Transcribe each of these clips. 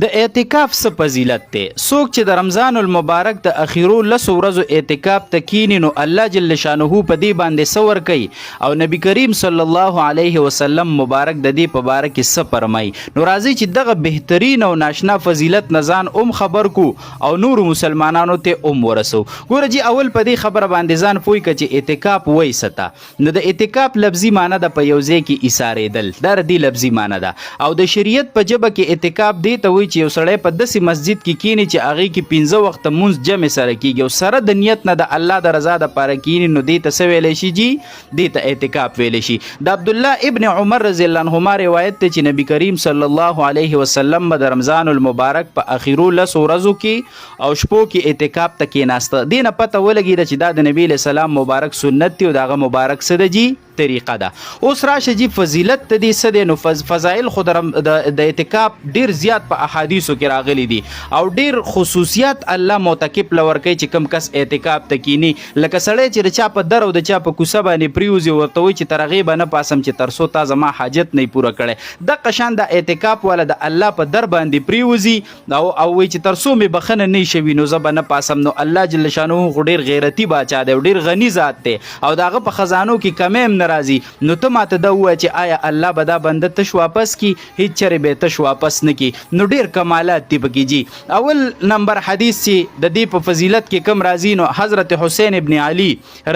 د اعتکاف څه فضیلت دی؟ څوک چې د رمضان المبارک د اخیرو 10 ورځو اعتکاف ته کینی نو الله جل شانه په دې باندې څه ورکوي او نبی کریم صلی الله علیه وسلم مبارک د دې په باره کې څه فرمایي. نو راځي چې دغه بهترین او ناشنا فضیلت نه ځان خبر کو او نور مسلمانانو ته ورسو. ګوره جی اول په دې خبره باندې ځان پوي که چې اعتکاف وایي څه ته. نو د اعتکاف لفظي معنی ده په یو ځای کې ایسارېدل، دا د دې لفظي معنی ده. او د شریعت په ژبه کې اعتکاف دی ته وایي چې یو سړی په داسې مسجد کې کینی چې هغې کې 15 وخته مونځ جمع سره کېږي او سره د نیت نه د الله د رضا دپاره کینی، نو دې ته څه ویلی شي جي؟ دې ته اعتکاف ویلی شي. د عبدالله ابن عمر رضی الله عنهما روایت دی چې نبی کریم صلی الله علیه وسلم به د رمضان المبارک په اخیرو 10 ورځو کې او شپو کې اعتکاف ته کېناسته. دې نه پته ولګېده چې دا د نبی علیه السلام مبارک سنت دی او د هغه مبارک څه ده جي؟ طریقه ده. اوس راشه جی فضیلت ته دې څه دی؟ نو فضایل خو د اعتکاف ډیر زیات په احادیثو کې راغلي دي او ډیر خصوصیات الله معتکف له ورکوي چې کم کس اعتکاف ته کینی. لکه سړی چې د چا په در او د چا په کوڅه باندې پریوزي ورته وایي چې تر هغې به نه پاسم چې تر څو تا زما حاجت نه پوره کړی. دغه شان د اعتکاف والا د الله په در باندې پریوزي او وایي چې تر څو مې بخښنه نه شوي نو زه به نه پاسم. نو الله جل شانه خو ډیر غیرتي باچا دی او ډیر غني ذات دی او د هغه په خزانو کې کمی هم راځي. نو ته ماته دا ووایه چې آیا الله به دا بنده تش واپس کی؟ هیڅ چرې به تش واپس نه کی. نو ډیر کمالات دي پکې جي. اول نمبر حدیث چې د دې په فضیلت کې کم راځي نو حضرت حسین ابن علی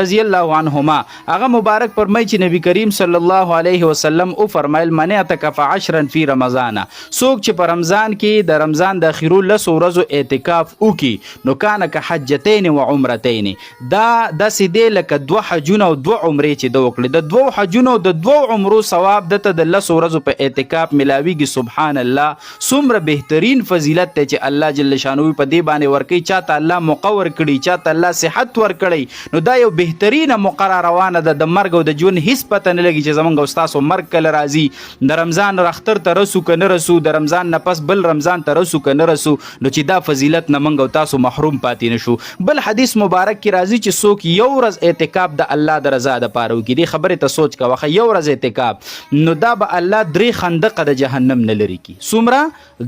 رضی الله عنهما هغه مبارک فرمایي چې نبی کریم صلی الله علیه وسلم او فرمایل من اعتکف 10 فی رمضان، څوک چې په رمضان کې د رمضان د اخیرو 10 ورځو اعتکاف وکي نو کان که حجتین و عمرتین، دا داسې دی لکه 2 حجونه او 2 عمرې چې د وکړي. د 2 حجونو د 2 عمرو ثواب دته د 10 ورځو په اعتکاف ملاویږي. سبحان الله، څومره بهترین فضیلت دی چې الله جل شانه په دې باندې ورکوي. چاته الله موقع ورکړي، چاته الله صحت ورکړي، نو دا یو بهترینه موقع روانه ده. د مرګ او د ژوند هیڅ پته نه لګي چې زمونږ او ستاسو مرګ کله راځي. د رمضان اختر ته رسو که نه رسو، د رمضان نه پس بل رمضان ته رسو که نه رسو، نو چې دا فضیلت نه موږ او تاسو محروم پاتې نه شو. بل حدیث مبارک کې راځي چې څوک یو ورځ اعتکاف د الله د رضا دپاره وکړي. دې خبرې ته سوچ کوه، یو ورځ اعتکاف نو دا به الله 3 خندقه د جهنم نه لري کی. څومره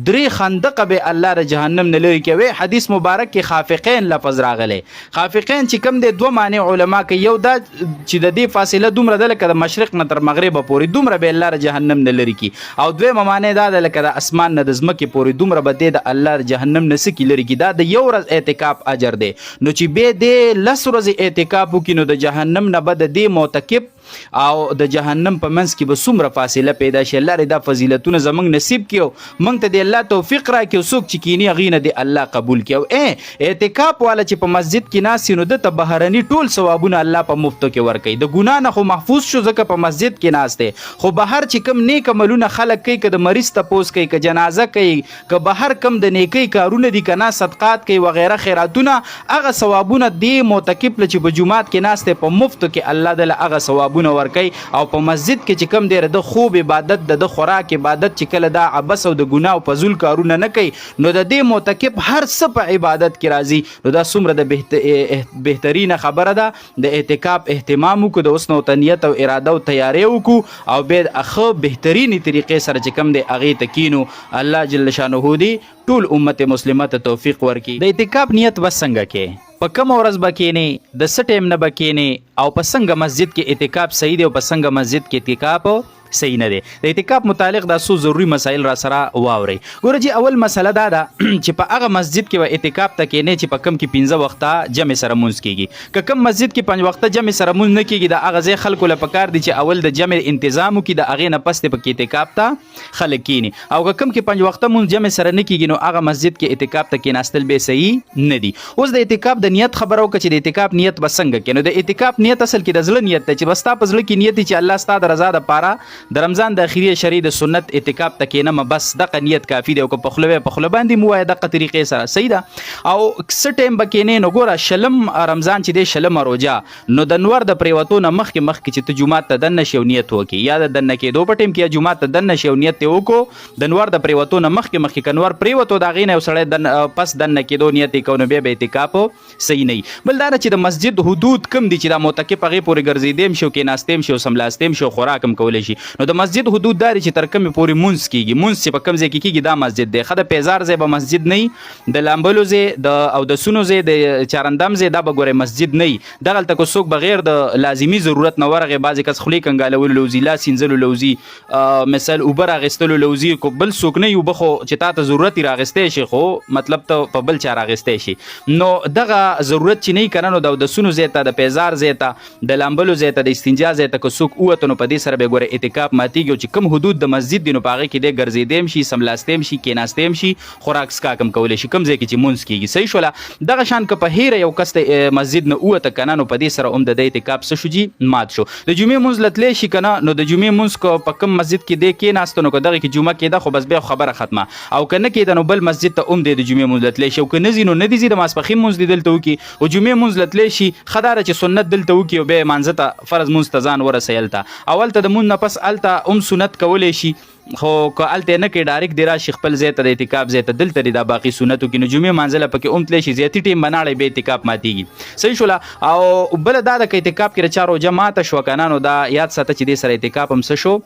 3 خندقه به الله د جهنم نه لري کوي. حدیث مبارک کې خافقین لفظ راغلی. خافقین چې کوم د 2 معنی علما کې یو دا چې د دې فاصله دومره ده لکه د مشرق نه تر مغرب پورې، دومره به الله د جهنم نه لري کی. او دویمه معنی دا ده لکه د اسمان نه د ځمکې پورې، دومره به د الله د جهنم نه سکی لري کی. دا د یو ورځ اعتکاف اجر دی. نو چې به د 10 ورځې اعتکاف وکړي نو د جهنم نه به د دې معتکف او د جهنم په منځ کې به څومره فاصله پیدا شي. الله دا فضیلتونه زمونږ نصیب کړي او موږ ته د الله توفیق راکړي. څوک چې کینی هغې نه د الله قبول کړي. اعتکاف والا چې په مسجد کې ناست نو ده ته بهرني ټول ثوابونه الله په مفتو کې ورکوي. د ګناه نه خو محفوظ شو ځکه په مسجد کې ناست دی، خو بهر چې کوم نیک عملونه خلک کوي، که د مریض تپوس کوي، که جنازه کوي، که بهر کم د نیکۍ کارونه دي، که نه صدقات کوي وغیره خیراتونه، هغه ثوابونه دې معتکف له چې په جومات کې ناست دی په مفتو کې الله دله هغه ثوابونه ورکوي. او په مسجد کې چې کوم دی د خوب عبادت، د خوراک عبادت چې کله دا عبس او د ګناه او فضول کارونه نه کوي نو د دې معتکف هر څه په عبادت کې راځي. نو دا څومره د بهترینه خبره ده. د اعتکاف اهتمام وکړو، د اوس نو ته نیت او اراده او تیاری وکړو او بیا اخه بهترینې طریقې سره چې کوم دی هغې ته کینو. الله جل شانه دی ټول امت مسلمه ته توفیق ورکړي. د اعتکاف نیت بس څنګه کې؟ په کوم ورځ به کینې، د څه ټایم نه به کینې، او په څنګه مسجد کې اعتکاف صحیح دی او په څنګه مسجد کې اعتکاف صحیح نه دی. د اعتکاف متعلق دا څو ضروري مسایل را سره واورئ. ګوره جی اول مسله دا ده چې په هغه مسجد کې به اعتکاف ته کینې چې په کم کې 15 وخته جمع سره مونځ کیږي. که کم مسجد کې 5 وخته جمع سره مونځ نه کیږي، د هغه ځای خلکو له پکار دي چې اول د جمع تنظیم وکړي، د هغې نه پس په اعتکاف ته خلک کینی. او که کم کې 5 وخته مونځ جمع سره نه کیږي نو هغه مسجد کې اعتکاف ته کیناستل به صحیح نه دي. اوس د اعتکاف د نیت خبره وکړه چې د اعتکاف نیت به څنګه کې. نو د اعتکاف نیت اصل کې د زړه نیت دی چې بس تا په زړه کې نیت چې الله ستا د رضا دپاره د رمضان د شرعي د سنت اعتکاف ته کینم، بس دغه نیت کافی دی. او که په خوله باندې مو وایه دغه طریقې سره صحیح ده. او څه ټایم به کینې نو ګوره شلم رمضان چې دی شلمه روژه نو د نور د پریوتو نه مخکې چې ته جومات ته دننه شي او نیت وکړي، یا د دننه کېدو په ټایم کې یا جومات ته دننه شي او نیت یې وکړو، د نور د پریوتو نه مخکې که نور پریوتو د هغې نه یو سړی پس دننه کېدو نیت یې کوو نو بیا به اعتکاف صحیح نه وي. بل دا چې د مسجد حدود کم دي چې دا معتکف هغې پورې ګرځېدی هم شي او کېناستی هم شي او سملاستې هم شي او خوراک هم کولی شي. نو د مسجد حدود داري چې تر کومې پورې مونځ کیږي، مونځ چې په کوم ځای کې کیږي دا مسجد دی. ښه د پیزار ځای به مسجد نه وي، د لامبلو ځای د اودسونو ځای د چارندام ځای دا به ګورئ مسجد نه وي. دغلته که څوک بغیر د لازمي ضرورت نه ورغی، بعضې کس خولې کنګالولو لوځي، لاس اینځلو لوځي، مثال اوبه راغېستلو لوځي، کو بل څوک نه وي اوبه خو چې تا ته ضرورت یې راغېستی شي، خو مطلب ته په بل چا راغېستی شي، نو دغه ضرورت چې نه وي که نه، نو د اودسونو ځای ته، د پیزار ځای ته، د لامبلو ځای ته، د استنجا ځای ته که څوک ووته نو په دې سره به یې ګوره اعتکاف ماتېږي. او چې کوم حدود د مسجد دي نو په هغې کې دی ګرځېدی هم شي، سملاستی هم شي، کېناستی هم شي، خوراک څښاک هم کولی شي، کوم ځای کې چې مونځ کېږي. صحیح شوله. دغه شان که په هیره یو کس د مسجد نه ووته که نه، نو په دې سره هم د ده اعتکاف څه شو جي مات شو. د جمعې مونځ له تلی شي که نه، نو د جمعې مونځ که په کوم مسجد کې دی کېناسته نو که دغې کې جمعه کېده خو بس بیا خبره ختمه، او که نه کېده نو بل مسجد ته هم دی د جمعې مونځ له تلی شي، او که نه ځي نو نه دي ځي، د ماسپښین مونځ دې دلته وکړي، او جمعې مونځ له تلی شي ښه دا ده چې سنت دلته وکړي او بیا یې مانځه ته فرض مونځ ته ځان ورسوي. هلته اول ته د مونځ نه پس هلته هم سنت کولی شي، خو که هلته نه کوي ډایرکټ دی راشي خپل ځای ته د اعتکاف ځای ته، دلته دی دا باقي سنت وکړي، نو جمعې مانځله پکې هم تلی شي، زیاتي ټیم بناړی بیا اعتکاف ماتېږي. صحیح شوله. او بله دا ده که اعتکاف کې د چا روژه ماته شوه که نه، نو دا یاد ساته چې دې سره اعتکاف هم څه شو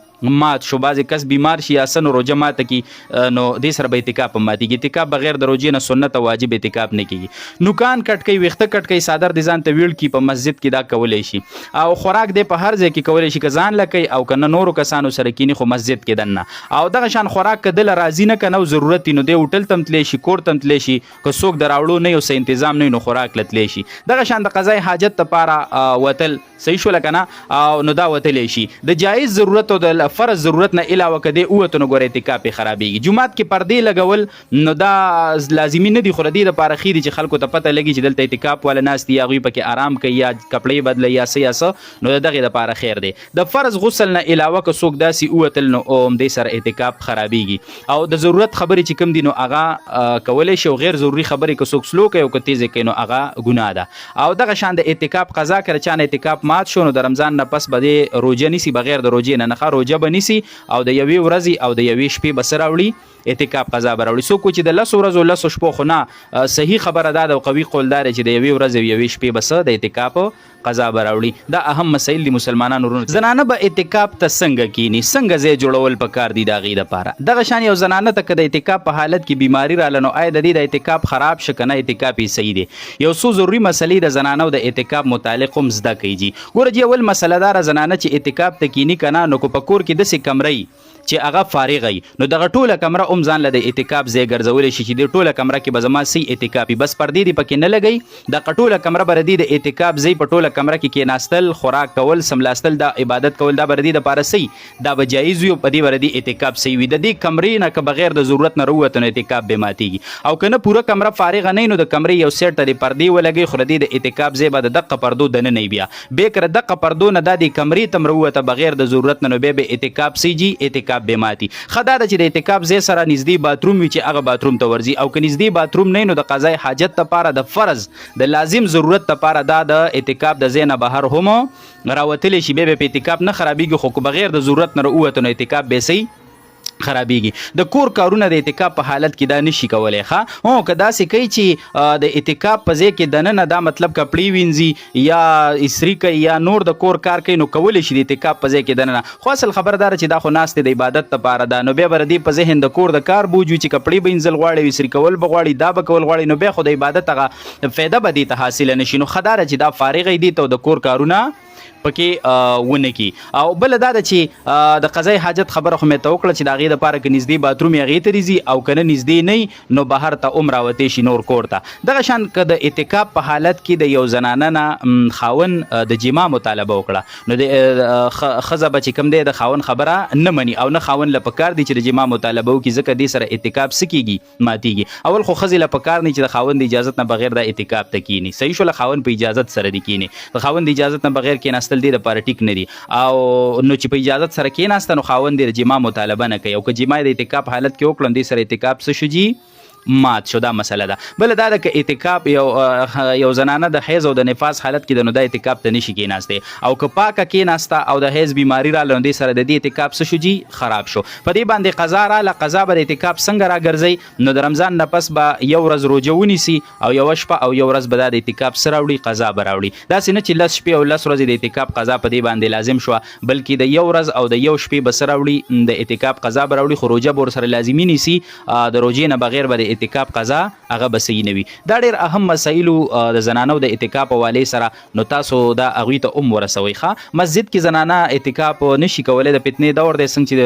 مات شو. بعضې کس بیمار شي یا څه نو روژه ماته کړي نو دې سره به اعتکاف هم ماتېږي. اعتکاف بغیر د روژې نه سنت او واجب اعتکاف نه کېږي. نوکان کټ کوي، ویښته کټ کوي، څادر دې ځان ته ویړ کړي په مسجد کې، دا کولی شي. او خوراک دې په هر ځای کې کولی شي، که ځان له کوي او که نه نورو کسانو سره کینی، خو مسجد کې دننه. او دغه شان خوراک که دله راځي نه که نه ضرورت وي نو دی هوټل ته هم تلی شي، کور ته هم تلی شي، که څوک د راوړو نه یو څه انتظام نه وي نو خوراک له تلی شي. دغه شان د قضای حاجت دپاره وتل، صحیح شوله که نه، او نو دا وتلی شي. د جایز ضرورت او د فرض ضرورت نه علاوه که دی ووته نو ګوره اعتکاف یې خرابېږي. جومات کې پردې لګول نو دا لازمي نه دي، خو د دې دپاره ښې دي چې خلکو ته پته لګي چې دلته اعتکاف والا ناست دي، هغوی پکې آرام کوي یا کپړې بدله یا څه یا څه، نو د دغې دپاره خیر دی. د فرض غسل نه علاوه که څوک داسې ووتل نو هم دې سره اعتکاف خرابېږي. او د ضرورت خبرې چې کوم دي نو هغه کولی شي، او غیر ضروري خبرې که څوک سلو کوي او که تیزې کوي نو هغه ګناه ده. او دغه شان د اعتکاف قضا که د چا نه اعتکاف مات شو نو د رمضان نه پس به دې روژه نیسي، بغیر د روژې نه نه، روژه به نیسي او د یوې ورځې او د یوې شپې به څه راوړي اعتکاف قضا به راوړي. څوک چې د 10 ورځو 10 شپو، خو نه صحیح خبره دا ده او قوي قول دا دی چې د یوې ورځې او یوې شپې به څه د اعتکاف قضا به راوړي. دا اهم مسایل دي مسلمانانو ورونو. زنانه به اعتکاف ته څنګه کینی، څنګه ځای جوړول پکار دي د هغې دپاره. دغه شان یو زنانه ته که د اعتکاف په حالت کې بیماري راله نو آیا د دې د اعتکاف خراب شه که نه، اعتکاف یې صحیح دی. یو څو ضروري مسلې د زنانو د اعتکاف متعلق هم زده کیږي. ګوره جی، اول مسله داره زنانه چې اعتکاف ته کینی که نه، نو که په کور کې داسې کمره چې هغه فارغه وي نو دغه ټوله کمره هم ځان له د اعتکاف ځای ګرځولی شي، چې د ټوله کمره کې به زما صحیح اعتکاف وي، بس پردې دې پکې نه لګوي. دغه ټوله کمره به د دې د اعتکاف ځای په ټوله کمره کې کېناستل، خوراک کول، سملاستل، دا عبادت کول، دا به د دې دپاره صحیح، دا به جایز وي او په دې به د دې اعتکاف صحیح وي. د دې کمرې نه که بغیر د ضرورت نه راووته نو اعتکاف به ماتېږي. او که نه پوره کمره فارغه نه وي نو د کمرې یو سیټ ته د پردې ولګوي، خو د دې د اعتکاف ځای به د دقه پردو دننه وي. بیا بېکره دقه پردو نه دا د کمرې ته هم راووته بغیر د ضرورت نه، نو بیا به اعتکاف صحیح جي، اعتکاف به ماتي. ښه دا ده چې د اعتکاف ځای سره نږدې باتروم وي چې هغه باتروم ته ورځي، او که نږدې باتروم نه وي نو د قضای حاجت دپاره، د فرض د لازم ضرورت دپاره دا د اعتکاف د ځای نه بهر هم راوتلی شي، بیا به په اعتکاف نه خرابېږي. خو که بغیر د ضرورت نه راووته نو اعتکاف به صحیح خرابېږي. د کور کارونه د اعتکاف په حالت کې دا نشي کولی. ښه هو، که داسې کوي چې د اعتکاف په ځای کې دننه دا مطلب کپړې وینځي یا استري کوي یا نور د کور کار کوي نو کولی شي د اعتکاف په ځای کې دننه. خو اصل خبر دا چې دا خو ناست د عبادت لپاره ده، نو بیا به د دې په ذهن د کور د کار بوج وي چې کپړې به وینځل غواړي، استري کول به غواړي، دا به کول غواړي، نو بیا خو د عبادت هغه فایده به دې ته حاصله نه شي. نو ښه دا ده چې دا فارغه دي ته د کور کارونه پکې ونه کی. او بل دا ده چې د قضای حاجت خبره خو مې ته وکړه چې د هغې دپاره که نږدې باتروم یې هغې ته ځي، او که نه نږدې نه نو بهر ته هم راوتی شي نور کور ته. دغه شان که د اعتکاف په حالت کې د یو زنانه نه خاوند د جما مطالبه وکړه نو د ښځه به چې کوم دی د خاوند خبره نه مني، او نه خاوند له پکار دی چې د جما مطالبه وکړي، ځکه دې سره اعتکاف څه کېږي ماتېږي. اول خو ښځې له پکار نه چې د خاوند د اجازت نه بغیر د اعتکاف ته کینی. صحیح شوله، خاوند په اجازت سره دی کینی، د خاوند د اجازت نه بغیر کېناستل دې دپاره ټیک نه دي. او نو چې په اجازت سره کېناسته نو خاوند د جما مطالبه نه کوي، او که جما د اعتکاف حالت کې وکړم دې سره اعتکاف څه شو جي مات شو. دا مسله ده. بل دا د اعتکاف یو زنانه د حیض او د نفاس حالت کې د نو د اعتکاف ته نشي کېناسته او که پاکه کېناسته او د حیض بیماری را لوندې سره د دې اعتکاف څه شو جی خراب شو. په دې باندې قضا راله، قضا به د اعتکاف څنګه راګرځي؟ نو د رمضان نه پس به یو ورځ روژه ونیسي او یوه شپه او یو ورځ به دا د اعتکاف څه راوړي؟ قضا به راوړي. داسې نه چې 10 شپې او 10 ورځې د اعتکاف قضا په دې باندې لازم شوه، بلکې د یو ورځ او د یو شپې به څه راوړي؟ د اعتکاف قضا به راوړي، خو روژه به ورسره لازمي نیسي. د روژې نه بغیر به د اعتکاف قضا هغه به صحیح نه وي. دا ډېر اهم مسایلو د زنانو د اعتکاف حوالې سره، نو تاسو دا هغوی ته ورسوئ. ښه، مسجد کې زنانه اعتکاف نشي کولی، د فتنې دور دی، څنګه چې د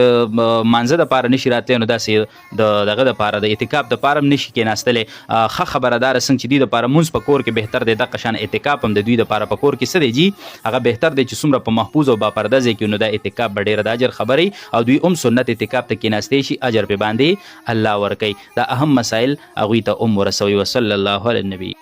مانځه دپاره نشي راتلی، نو داسې د دغه دپاره د اعتکاف دپاره هم نشي کېناستلی. ښه خبره داره څنګه چې دوی دپاره مونځ په کور کې بهتر دی، دغه شان اعتکاف هم د دوی دپاره په کور کې څه دی جي هغه بهتر دی چې څومره په محفوظ او باپرده ځای کې، نو دا اعتکاف به ډېره د اجر خبرې او دوی هم سنت اعتکاف ته کېناستی شي، اجر پې باندې الله ورکوي. دا اهم مسایل هغوی ته ورسوي. وصلی الله علی النبي.